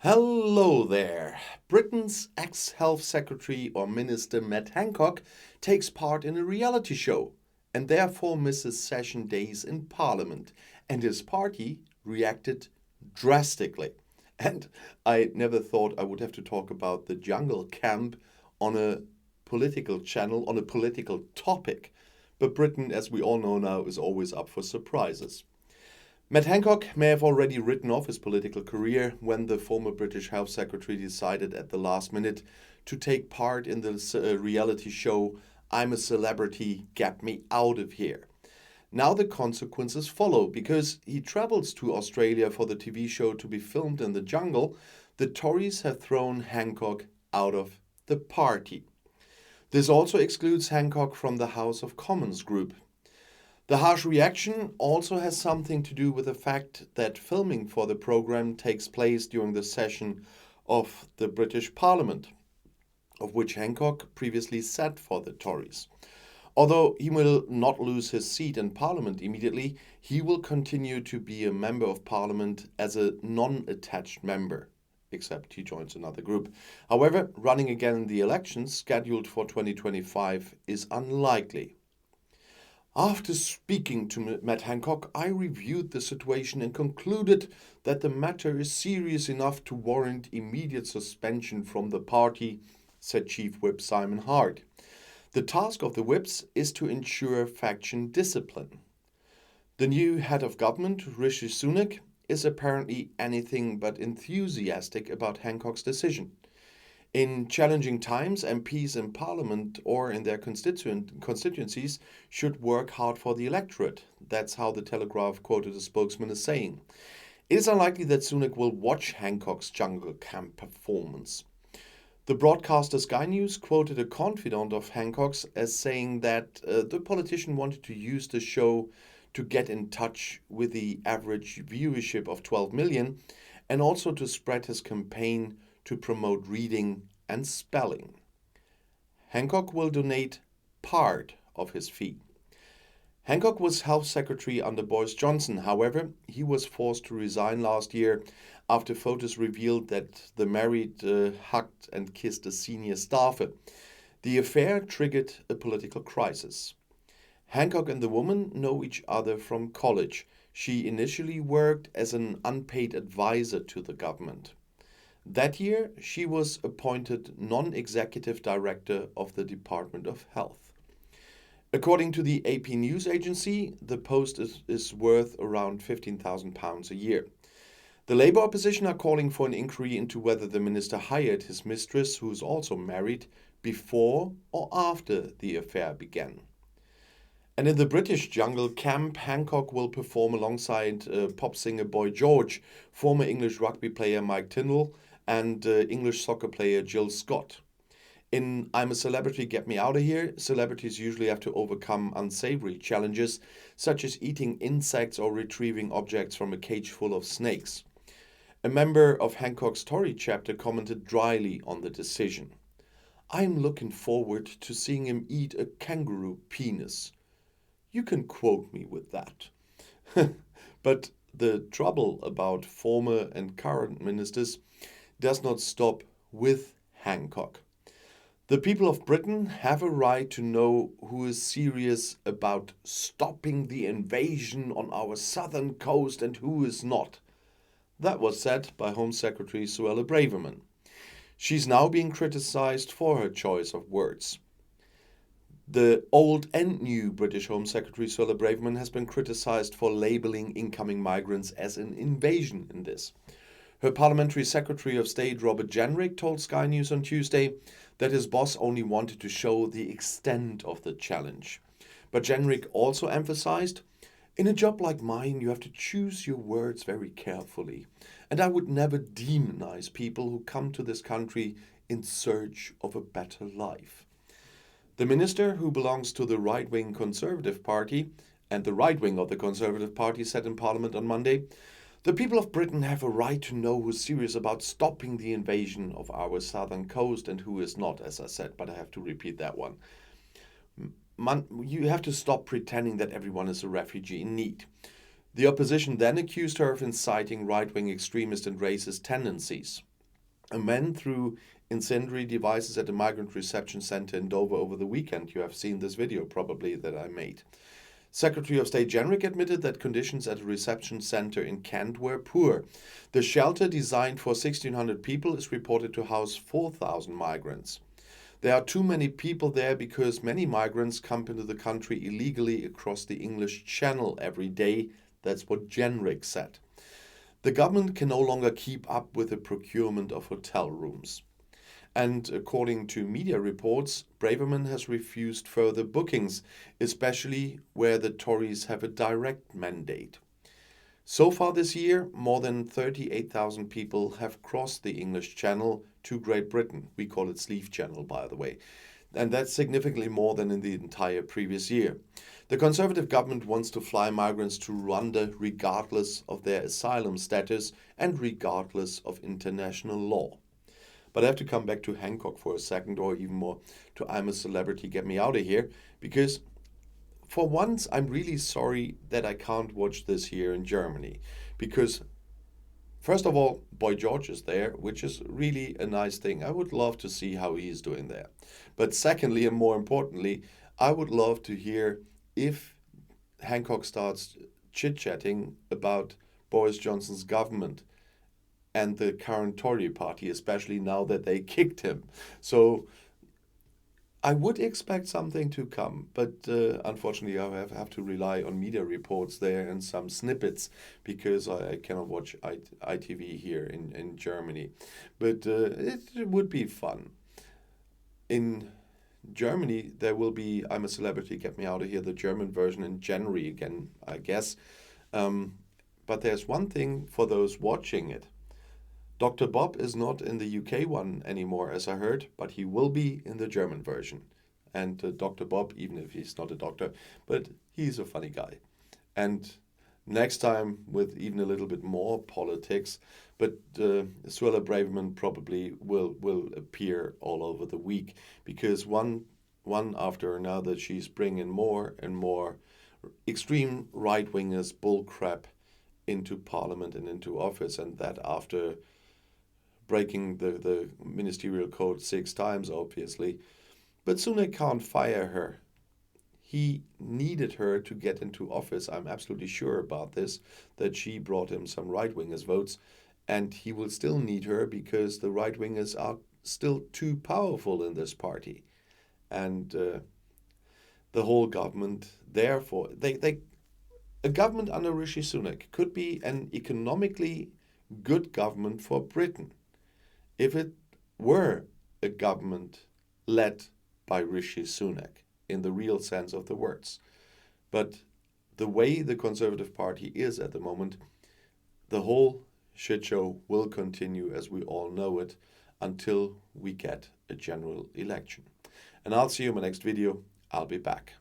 Hello there. Britain's ex-Health Secretary or Minister Matt Hancock takes part in a reality show and therefore misses session days in Parliament, and his party reacted drastically. And I never thought I would have to talk about the jungle camp on a political channel, on a political topic. But Britain, as we all know now, is always up for surprises. Matt Hancock may have already written off his political career when the former British Health Secretary decided at the last minute to take part in the reality show I'm a Celebrity, Get Me Out of Here. Now the consequences follow. Because he travels to Australia for the TV show to be filmed in the jungle, the Tories have thrown Hancock out of the party. This also excludes Hancock from the House of Commons group. The harsh reaction also has something to do with the fact that filming for the program takes place during the session of the British Parliament, of which Hancock previously sat for the Tories. Although he will not lose his seat in Parliament immediately, he will continue to be a member of Parliament as a non-attached member, except he joins another group. However, running again in the elections scheduled for 2025 is unlikely. After speaking to Matt Hancock, I reviewed the situation and concluded that the matter is serious enough to warrant immediate suspension from the party, said Chief Whip Simon Hart. The task of the whips is to ensure faction discipline. The new head of government, Rishi Sunak, is apparently anything but enthusiastic about Hancock's decision. In challenging times, MPs in Parliament or in their constituencies should work hard for the electorate. That's how the Telegraph quoted a spokesman as saying. It is unlikely that Sunak will watch Hancock's jungle camp performance. The broadcaster Sky News quoted a confidant of Hancock's as saying that the politician wanted to use the show to get in touch with the average viewership of 12 million and also to spread his campaign to promote reading and spelling. Hancock will donate part of his fee. Hancock was Health Secretary under Boris Johnson. However, he was forced to resign last year after photos revealed that the married hugged and kissed a senior staffer. The affair triggered a political crisis. Hancock and the woman know each other from college. She initially worked as an unpaid advisor to the government. That year, she was appointed non-executive director of the Department of Health. According to the AP news agency, the post is worth around £15,000 a year. The Labour opposition are calling for an inquiry into whether the minister hired his mistress, who is also married, before or after the affair began. And in the British jungle camp, Hancock will perform alongside pop singer Boy George, former English rugby player Mike Tindall, and English soccer player Jill Scott. In I'm a Celebrity, Get Me Out of Here, celebrities usually have to overcome unsavory challenges, such as eating insects or retrieving objects from a cage full of snakes. A member of Hancock's Tory chapter commented dryly on the decision. I'm looking forward to seeing him eat a kangaroo penis. You can quote me with that. But the trouble about former and current ministers does not stop with Hancock. The people of Britain have a right to know who is serious about stopping the invasion on our southern coast and who is not. That was said by Home Secretary Suella Braverman. She's now being criticized for her choice of words. The old and new British Home Secretary Suella Braverman has been criticized for labeling incoming migrants as an invasion in this. Her Parliamentary Secretary of State Robert Jenrick told Sky News on Tuesday that his boss only wanted to show the extent of the challenge. But Jenrick also emphasized, in a job like mine, you have to choose your words very carefully. And I would never demonize people who come to this country in search of a better life. The minister, who belongs to the right-wing Conservative Party, and the right wing of the Conservative Party, said in Parliament on Monday, the people of Britain have a right to know who's serious about stopping the invasion of our southern coast and who is not, as I said, but I have to repeat that one. You have to stop pretending that everyone is a refugee in need. The opposition then accused her of inciting right-wing extremist and racist tendencies. A man threw incendiary devices at a migrant reception center in Dover over the weekend. You have seen this video probably that I made. Secretary of State Jenrick admitted that conditions at a reception center in Kent were poor. The shelter, designed for 1,600 people, is reported to house 4,000 migrants. There are too many people there because many migrants come into the country illegally across the English Channel every day. That's what Jenrick said. The government can no longer keep up with the procurement of hotel rooms. And according to media reports, Braverman has refused further bookings, especially where the Tories have a direct mandate. So far this year, more than 38,000 people have crossed the English Channel to Great Britain. We call it Sleeve Channel, by the way. And that's significantly more than in the entire previous year. The Conservative government wants to fly migrants to Rwanda regardless of their asylum status and regardless of international law. But I have to come back to Hancock for a second, or even more to I'm a Celebrity, Get Me Out of Here, because for once I'm really sorry that I can't watch this here in Germany. Because first of all, Boy George is there, which is really a nice thing. I would love to see how he's doing there. But secondly, and more importantly, I would love to hear if Hancock starts chit-chatting about Boris Johnson's government and the current Tory party, especially now that they kicked him. So I would expect something to come, but unfortunately I have to rely on media reports there and some snippets because I cannot watch ITV here in Germany. But it would be fun. In Germany, there will be I'm a Celebrity, Get Me Out of Here, the German version in January again, I guess. But there's one thing for those watching it. Dr. Bob is not in the UK one anymore, as I heard, but he will be in the German version. And Dr. Bob, even if he's not a doctor, but he's a funny guy. And next time with even a little bit more politics, but Suella Braverman probably will appear all over the week because one after another she's bringing more and more extreme right-wingers bullcrap into parliament and into office, and that after breaking the ministerial code 6 times, obviously. But Sunak can't fire her. He needed her to get into office. I'm absolutely sure about this, that she brought him some right-wingers votes, and he will still need her because the right-wingers are still too powerful in this party. And the whole government, therefore, a government under Rishi Sunak could be an economically good government for Britain if it were a government led by Rishi Sunak in the real sense of the words. But the way the Conservative Party is at the moment, the whole shit show will continue as we all know it until we get a general election. And I'll see you in my next video. I'll be back.